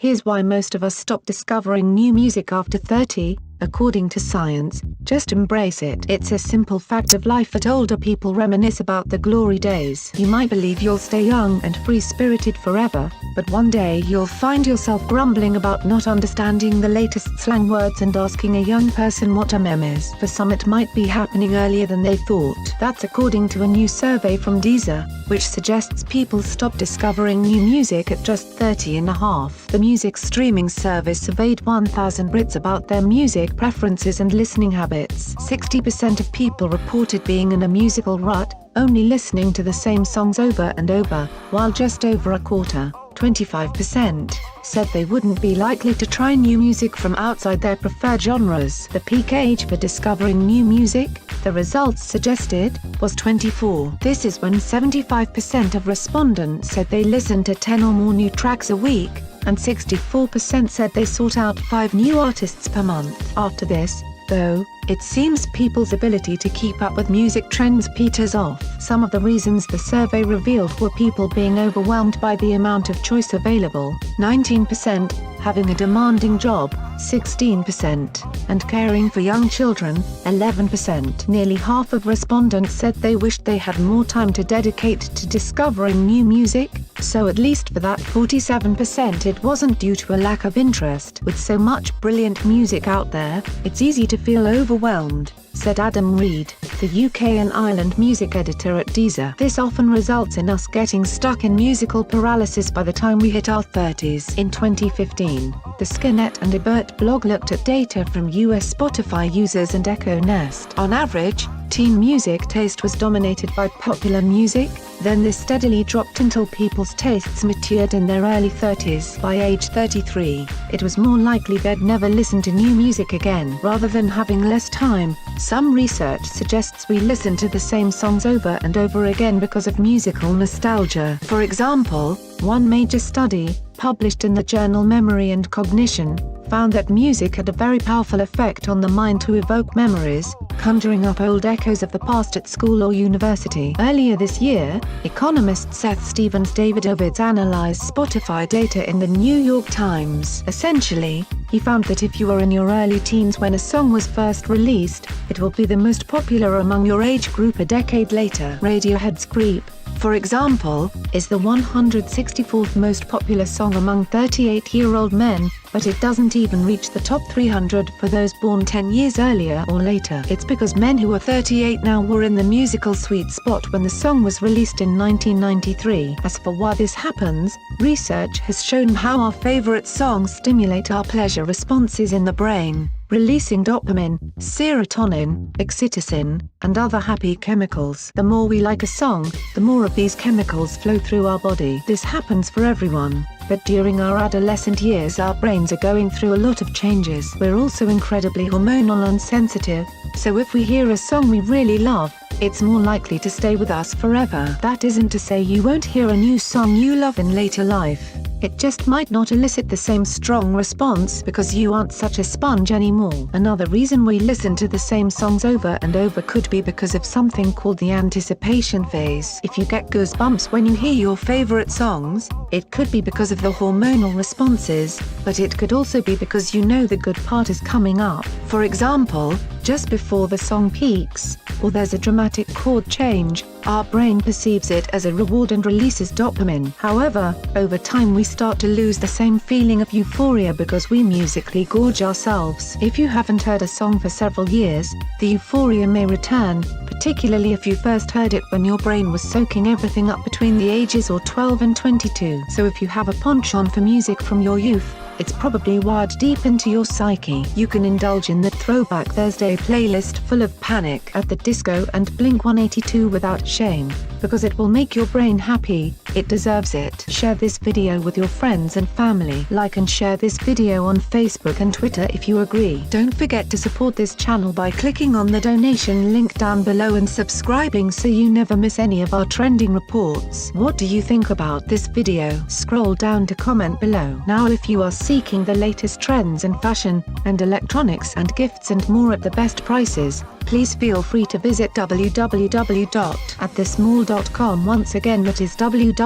Here's why most of us stop discovering new music after 30, according to science: just embrace it. It's a simple fact of life that older people reminisce about the glory days. You might believe you'll stay young and free-spirited forever, but one day you'll find yourself grumbling about not understanding the latest slang words and asking a young person what a meme is. For some it might be happening earlier than they thought. That's according to a new survey from Deezer, which suggests people stop discovering new music at just 30 and a half. The music streaming service surveyed 1,000 Brits about their music preferences and listening habits. 60% of people reported being in a musical rut, only listening to the same songs over and over, while just over a quarter, 25%, said they wouldn't be likely to try new music from outside their preferred genres. The peak age for discovering new music, the results suggested, was 24. This is when 75% of respondents said they listened to 10 or more new tracks a week, and 64% said they sought out 5 new artists per month. After this, though, it seems people's ability to keep up with music trends peters off. Some of the reasons the survey revealed were people being overwhelmed by the amount of choice available, 19%, having a demanding job, 16%, and caring for young children, 11%. Nearly half of respondents said they wished they had more time to dedicate to discovering new music, so at least for that 47% it wasn't due to a lack of interest. With so much brilliant music out there, it's easy to feel overwhelmed, said Adam Reed, the UK and Ireland music editor at Deezer. This often results in us getting stuck in musical paralysis by the time we hit our 30s. In 2015, the Skinet and Ebert blog looked at data from US Spotify users and Echo Nest. On average, teen music taste was dominated by popular music, then this steadily dropped until people's tastes matured in their early 30s. By age 33, it was more likely they'd never listen to new music again. Rather than having less time, some research suggests we listen to the same songs over and over again because of musical nostalgia. For example, one major study, published in the journal Memory and Cognition, found that music had a very powerful effect on the mind to evoke memories, conjuring up old echoes of the past at school or university. Earlier this year, economist Seth Stevens Davidovitz analyzed Spotify data in the New York Times. Essentially, he found that if you are in your early teens when a song was first released, it will be the most popular among your age group a decade later. Radiohead's Creep, for example, is the 164th most popular song among 38-year-old men, but it doesn't even reach the top 300 for those born 10 years earlier or later. It's because men who are 38 now were in the musical sweet spot when the song was released in 1993. As for why this happens, research has shown how our favorite songs stimulate our pleasure responses in the brain, releasing dopamine, serotonin, oxytocin, and other happy chemicals. The more we like a song, the more of these chemicals flow through our body. This happens for everyone, but during our adolescent years our brains are going through a lot of changes. We're also incredibly hormonal and sensitive, so if we hear a song we really love, it's more likely to stay with us forever. That isn't to say you won't hear a new song you love in later life. It just might not elicit the same strong response because you aren't such a sponge anymore. Another reason we listen to the same songs over and over could be because of something called the anticipation phase. If you get goosebumps when you hear your favorite songs, it could be because of the hormonal responses, but it could also be because you know the good part is coming up. For example, just before the song peaks, or there's a dramatic chord change, our brain perceives it as a reward and releases dopamine. However, over time we start to lose the same feeling of euphoria because we musically gorge ourselves. If you haven't heard a song for several years, the euphoria may return, particularly if you first heard it when your brain was soaking everything up between the ages of 12 and 22. So if you have a penchant for music from your youth, it's probably wired deep into your psyche. You can indulge in the Throwback Thursday playlist full of Panic at the Disco and Blink-182 without shame, because it will make your brain happy. It deserves it. Share this video with your friends and family. Like and share this video on Facebook and Twitter if you agree. Don't forget to support this channel by clicking on the donation link down below and subscribing so you never miss any of our trending reports. What do you think about this video? Scroll down to comment below. Now if you are seeking the latest trends in fashion, and electronics and gifts and more at the best prices, please feel free to visit www.atthesmall.com. Once again, that is www.atthis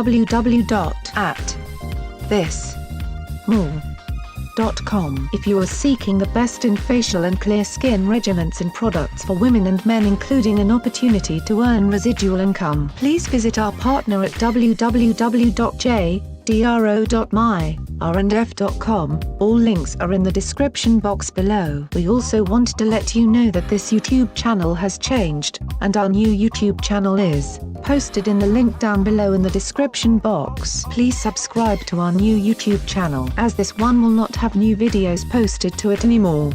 more.com. If you are seeking the best in facial and clear skin regimens and products for women and men, including an opportunity to earn residual income, please visit our partner at www.jdro.my/r&f.com. All links are in the description box below. We also want to let you know that this YouTube channel has changed, and our new YouTube channel is posted in the link down below in the description box. Please subscribe to our new YouTube channel, as this one will not have new videos posted to it anymore.